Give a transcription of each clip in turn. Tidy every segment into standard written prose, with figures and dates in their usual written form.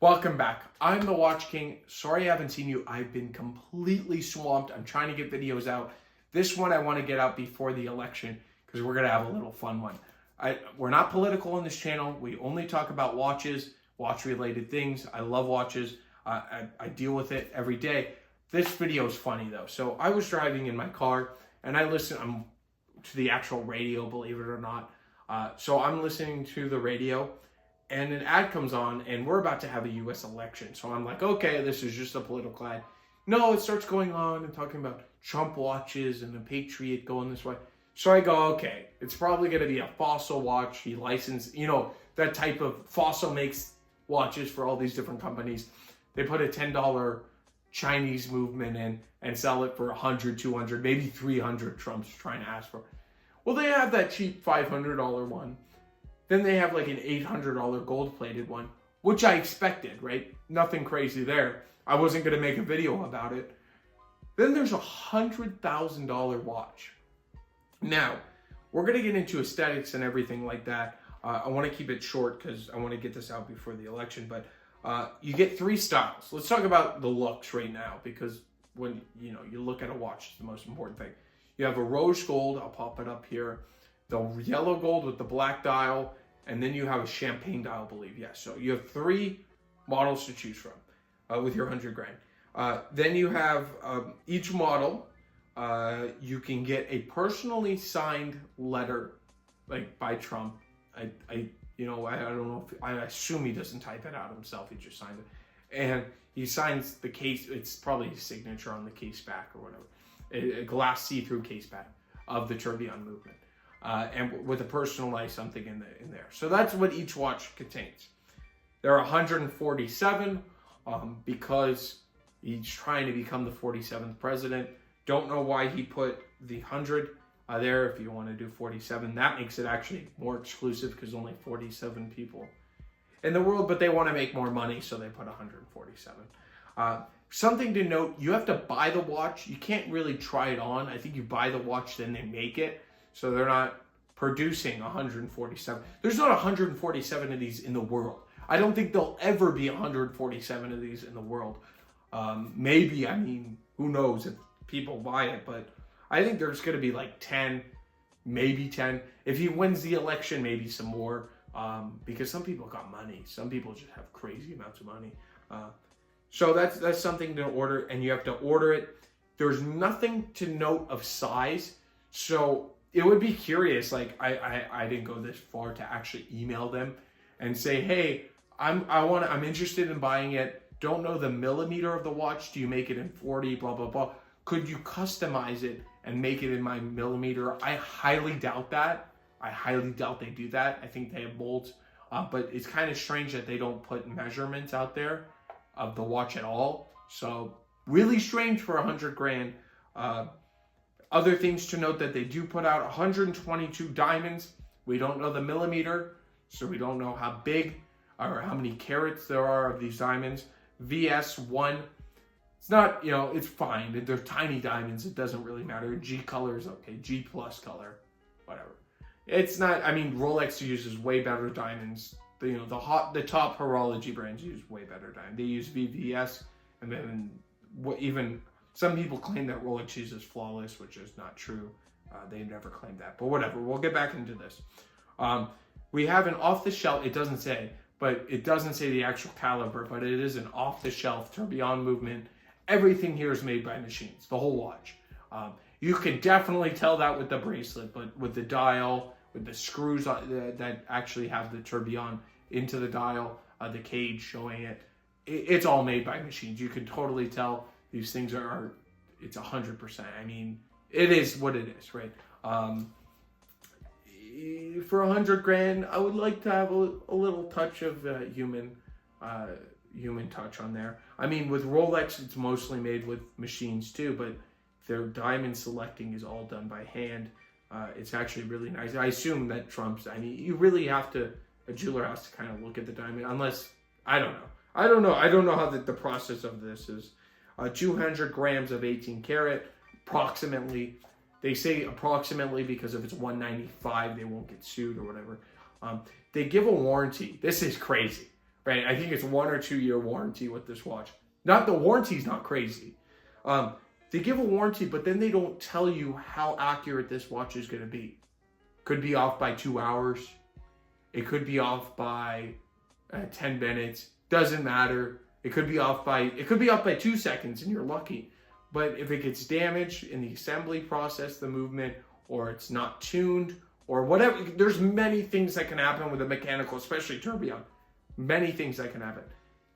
Welcome back. I'm the Watch King. Sorry I haven't seen you. I've been completely swamped. I'm trying to get videos out. This one I want to get out before the election because we're going to have a little fun one. We're not political on this channel. We only talk about watches, watch-related things. I love watches. I deal with it every day. This video is funny though. So I was driving in my car and I listened to the actual radio, believe it or not. So I'm listening to the radio and an ad comes on and we're about to have a US election. So I'm like, okay, this is just a political ad. No, it starts going on and talking about Trump watches and the Patriot going this way. So I go, okay, it's probably going to be a Fossil watch. He licensed, that type of Fossil makes watches for all these different companies. They put a $10 Chinese movement in and sell it for 100, 200, maybe 300 Trump's trying to ask for. Well, they have that cheap $500 one. Then they have like an $800 gold-plated one, which I expected, right? Nothing crazy there. I wasn't going to make a video about it. Then there's a $100,000 watch. Now, we're going to get into aesthetics and everything like that. I want to keep it short because I want to get this out before the election. But you get three styles. Let's talk about the looks right now because when you look at a watch, it's the most important thing. You have a rose gold. I'll pop it up here. The yellow gold with the black dial, and then you have a champagne dial, I believe. Yes, so you have three models to choose from with your 100 grand. Then you have each model. You can get a personally signed letter, like by Trump. I don't know if I assume he doesn't type it out himself. He just signed it, and he signs the case. It's probably his signature on the case back or whatever, a glass see-through case back of the Tourbillon movement. And with a personalized something in there. So that's what each watch contains. There are 147 because he's trying to become the 47th president. Don't know why he put the 100 there if you want to do 47. That makes it actually more exclusive because only 47 people in the world, but they want to make more money, so they put 147. Something to note, you have to buy the watch. You can't really try it on. I think you buy the watch, then they make it. So they're not producing 147. There's not 147 of these in the world. I don't think there'll ever be 147 of these in the world. Maybe, who knows if people buy it, but I think there's going to be like 10, maybe 10. If he wins the election, maybe some more, because some people got money. Some people just have crazy amounts of money. So that's something to order, and you have to order it. There's nothing to note of size, so it would be curious, like I didn't go this far to actually email them and say, hey, I'm interested in buying it. Don't know the millimeter of the watch. Do you make it in 40, blah, blah, blah. Could you customize it and make it in my millimeter? I highly doubt that. I highly doubt they do that. I think they have molds, but it's kind of strange that they don't put measurements out there of the watch at all. So really strange for 100 grand. Other things to note that they do put out 122 diamonds. We don't know the millimeter, so we don't know how big or how many carats there are of these diamonds. VS1, it's not, it's fine. They're tiny diamonds. It doesn't really matter. G color is okay. G plus color, whatever. It's not, Rolex uses way better diamonds. The top horology brands use way better diamonds. They use VVS, and then even some people claim that Rolex uses flawless, which is not true. They never claimed that, but whatever. We'll get back into this. We have an off-the-shelf. It doesn't say, but it doesn't say the actual caliber, but it is an off-the-shelf Tourbillon movement. Everything here is made by machines, the whole watch. You can definitely tell that with the bracelet, but with the dial, with the screws that actually have the Tourbillon into the dial, the cage showing it, it's all made by machines. You can totally tell. These things it's 100%. It is what it is, right? For 100 grand, I would like to have a little touch of human touch on there. With Rolex, it's mostly made with machines too, but their diamond selecting is all done by hand. It's actually really nice. I assume that Trump's, you really have to, a jeweler has to kind of look at the diamond, unless, I don't know. I don't know how the process of this is. 200 grams of 18 karat, approximately. They say approximately because if it's 195, they won't get sued or whatever. They give a warranty. This is crazy, right? I think it's 1 or 2 year warranty with this watch. Not the warranty's not crazy. They give a warranty, but then they don't tell you how accurate this watch is going to be. Could be off by 2 hours. It could be off by 10 minutes. Doesn't matter. It could be off by 2 seconds, and you're lucky. But if it gets damaged in the assembly process, the movement, or it's not tuned, or whatever, there's many things that can happen with a mechanical, especially tourbillon. Many things that can happen.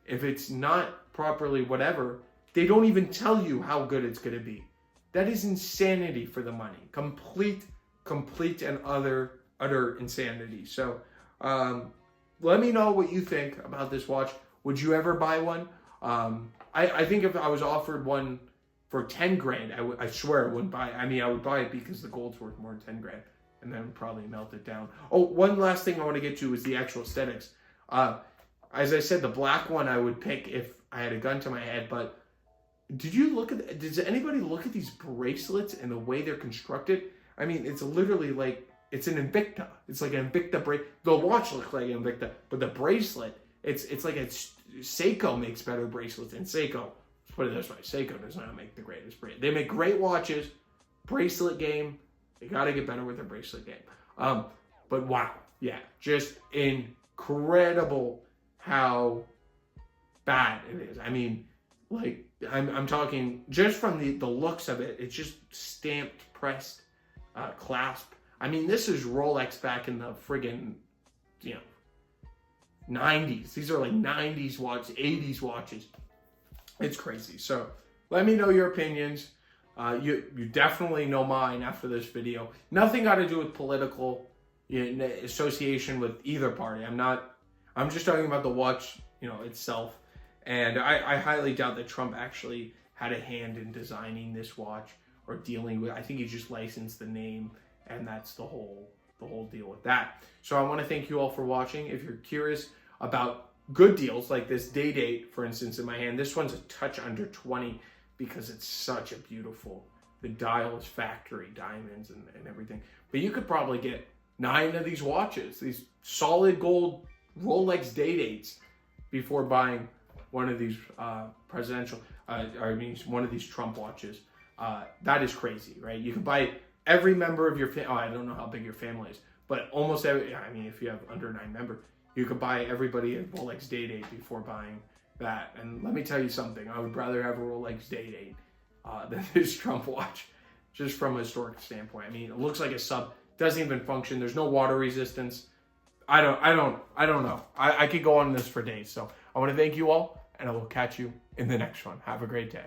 If it's not properly whatever, they don't even tell you how good it's going to be. That is insanity for the money. Complete and utter insanity. So let me know what you think about this watch. Would you ever buy one? I think if I was offered one for 10 grand, I swear I wouldn't buy it. I mean, I would buy it because the gold's worth more than 10 grand. And then probably melt it down. Oh, one last thing I want to get to is the actual aesthetics. As I said, the black one I would pick if I had a gun to my head, but does anybody look at these bracelets and the way they're constructed? I mean, it's literally like, it's an Invicta. It's like an Invicta bracelet. The watch looks like an Invicta, but the bracelet, it's like Seiko makes better bracelets than Seiko. Let's put it this way, Seiko does not make the greatest bracelet. They make great watches, bracelet game, they got to get better with their bracelet game. But wow, yeah, just incredible how bad it is. I mean, like, I'm talking just from the looks of it, it's just stamped, pressed, clasp. I mean, this is Rolex back in the friggin', 90s. These are like 90s watches, 80s watches. It's crazy. So let me know your opinions. You definitely know mine after this video. Nothing got to do with political association with either party. I'm just talking about the watch, itself. And I highly doubt that Trump actually had a hand in designing this watch or dealing with. I think he just licensed the name, and that's the whole deal with that. So I want to thank you all for watching. If you're curious about good deals like this Day-Date, for instance, in my hand, this one's a touch under 20 because it's such a beautiful. The dial is factory diamonds and everything. But you could probably get 9 of these watches, these solid gold Rolex Day-Dates, before buying one of these one of these Trump watches. That is crazy, right? You can buy every member of your family. I don't know how big your family is, but almost every, if you have under 9 members, you could buy everybody a Rolex Day-Date before buying that. And let me tell you something, I would rather have a Rolex Day-Date than this Trump watch, just from a historic standpoint. I mean, it looks like a sub, doesn't even function. There's no water resistance. I don't know. I could go on this for days. So I want to thank you all, and I will catch you in the next one. Have a great day.